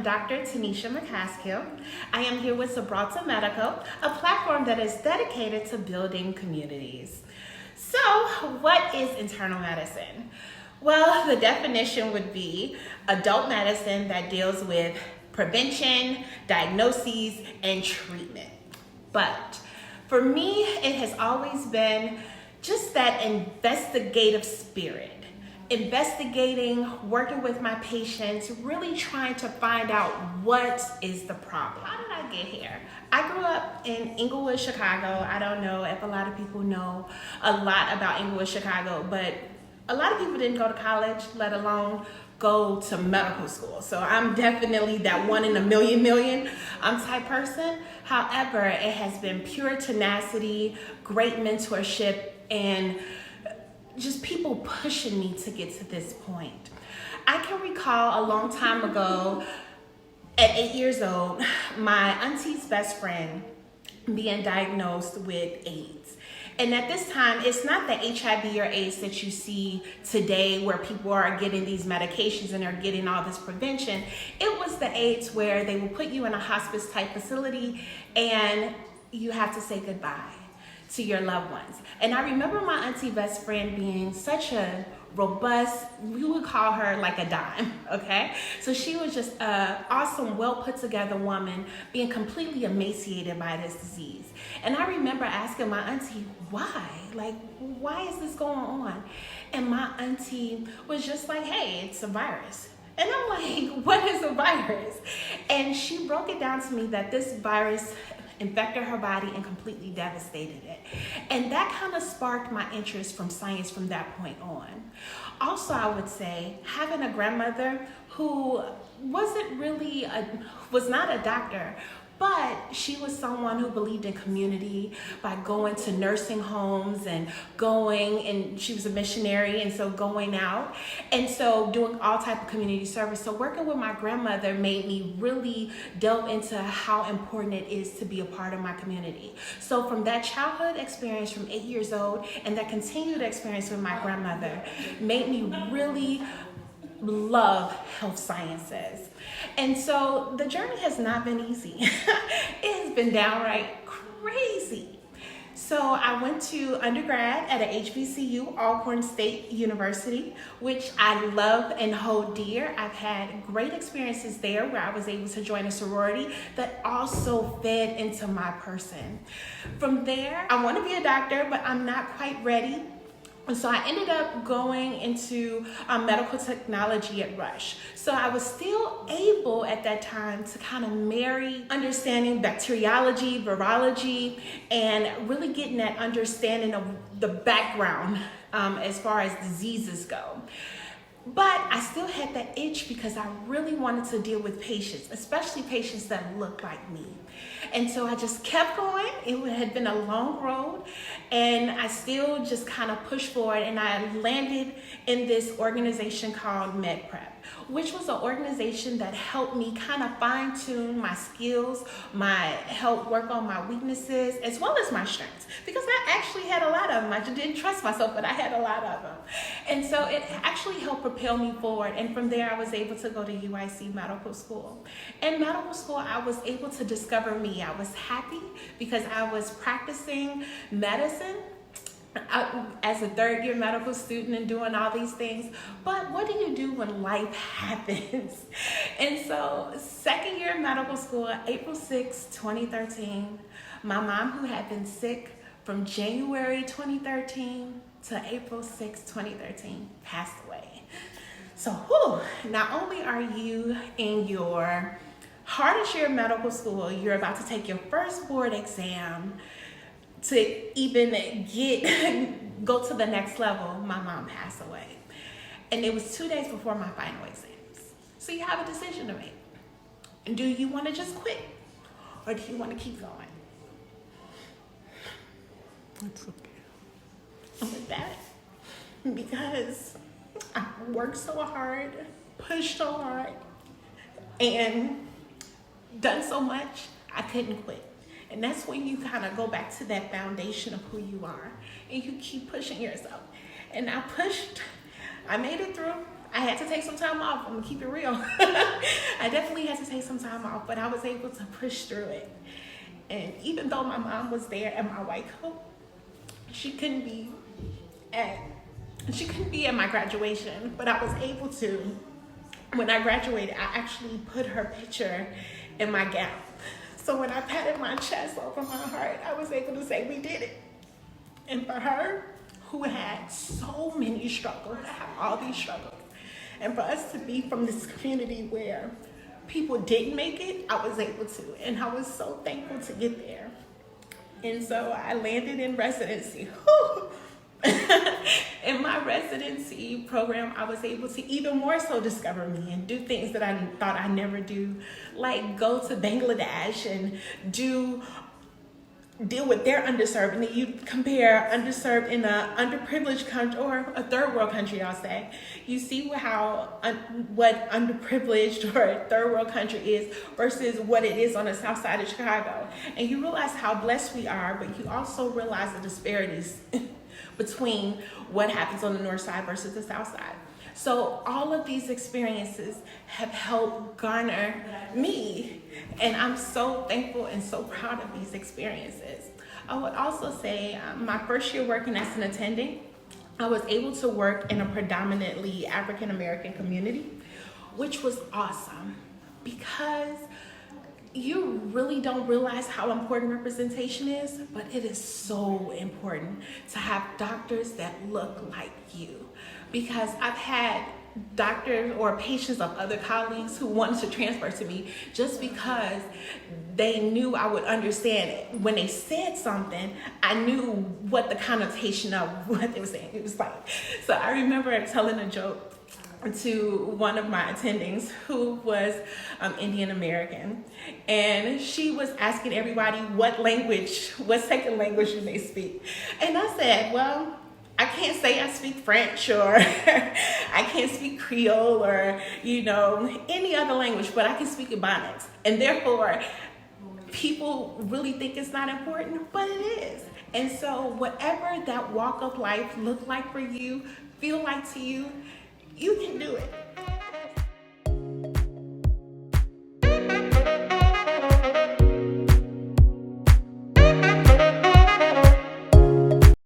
Dr. Tenisha McCaskill. I am here with Zebralter Medical, a platform that is dedicated to building communities. So, what is internal medicine? Well, the definition would be adult medicine that deals with prevention, diagnoses, and treatment. But for me, it has always been just that investigative spirit. Investigating, working with my patients, really trying to find out what is the problem. How did I get here? I grew up in Inglewood, Chicago. I don't know if a lot of people know a lot about Inglewood, Chicago, but a lot of people didn't go to college, let alone go to medical school. So I'm definitely that one in a million type person. However, it has been pure tenacity, great mentorship, and just people pushing me to get to this point. I can recall a long time ago, at 8 years old, my auntie's best friend being diagnosed with AIDS. And at this time, it's not the HIV or AIDS that you see today where people are getting these medications and are getting all this prevention. It was the AIDS where they will put you in a hospice type facility and you have to say goodbye to your loved ones. And I remember my auntie best friend being such a robust, we would call her like a dime, okay? So she was just an awesome, well put together woman being completely emaciated by this disease. And I remember asking my auntie, why? Like, why is this going on? And my auntie was just like, hey, it's a virus. And I'm like, what is a virus? And she broke it down to me that this virus infected her body and completely devastated it. And that kind of sparked my interest from science from that point on. Also, I would say having a grandmother who was not a doctor, but she was someone who believed in community by going to nursing homes and she was a missionary, and so going out, and so doing all type of community service. So working with my grandmother made me really delve into how important it is to be a part of my community. So from that childhood experience from 8 years old and that continued experience with my grandmother made me really love health sciences. And so the journey has not been easy. It has been downright crazy. So I went to undergrad at a HBCU, Alcorn State University, which I love and hold dear. I've had great experiences there where I was able to join a sorority that also fed into my person. From there, I want to be a doctor, but I'm not quite ready. And so I ended up going into medical technology at Rush. So I was still able at that time to kind of marry understanding bacteriology, virology, and really getting that understanding of the background as far as diseases go. But I still had that itch because I really wanted to deal with patients, especially patients that look like me. And so I just kept going. It had been a long road, and I still just kind of pushed forward, and I landed in this organization called MEDPREP, which was an organization that helped me kind of fine-tune my skills, help work on my weaknesses, as well as my strengths, because I actually had a lot of them. I just didn't trust myself, but I had a lot of them. And so it actually helped propel me forward, and from there I was able to go to UIC Medical School. In medical school, I was able to discover me. I was happy because I was practicing medicine as a third-year medical student and doing all these things. But what do you do when life happens? And so second year of medical school, April 6, 2013, my mom, who had been sick from January 2013 to April 6, 2013, passed away. So not only are you in your hardest year of medical school, you're about to take your first board exam to even go to the next level. My mom passed away. And it was 2 days before my final exams. So you have a decision to make. And do you want to just quit? Or do you want to keep going? It's okay. And with that, because I worked so hard, pushed so hard, and done so much, I couldn't quit. And that's when you kind of go back to that foundation of who you are, and you keep pushing yourself. And I pushed, I made it through. I had to take some time off. I'm gonna keep it real. I definitely had to take some time off, but I was able to push through it. And even though my mom was there at my white coat, she couldn't be at my graduation, but I was able to. When I graduated, I actually put her picture in my gown. So when I patted my chest over my heart, I was able to say we did it. And for her, who had so many struggles, I have all these struggles, and for us to be from this community where people didn't make it, I was able to, and I was so thankful to get there. And so I landed in residency. In my residency program, I was able to even more so discover me and do things that I thought I'd never do, like go to Bangladesh and deal with their underserved. And then you compare underserved in a underprivileged country or a third world country, I'll say. You see what underprivileged or a third world country is versus what it is on the south side of Chicago. And you realize how blessed we are, but you also realize the disparities between what happens on the north side versus the south side. So all of these experiences have helped garner me, and I'm so thankful and so proud of these experiences. I would also say my first year working as an attending, I was able to work in a predominantly African American community, which was awesome because you really don't realize how important representation is, but it is so important to have doctors that look like you. Because I've had doctors or patients of other colleagues who wanted to transfer to me just because they knew I would understand it. When they said something, I knew what the connotation of what they were saying. It was like, so I remember telling a joke to one of my attendings who was Indian American, and she was asking everybody what second language do they speak. And I said, well, I can't say I speak French or I can't speak Creole or, any other language, but I can speak ebonics. And therefore, people really think it's not important, but it is. And so whatever that walk of life look like for you, feel like to you, you can do it.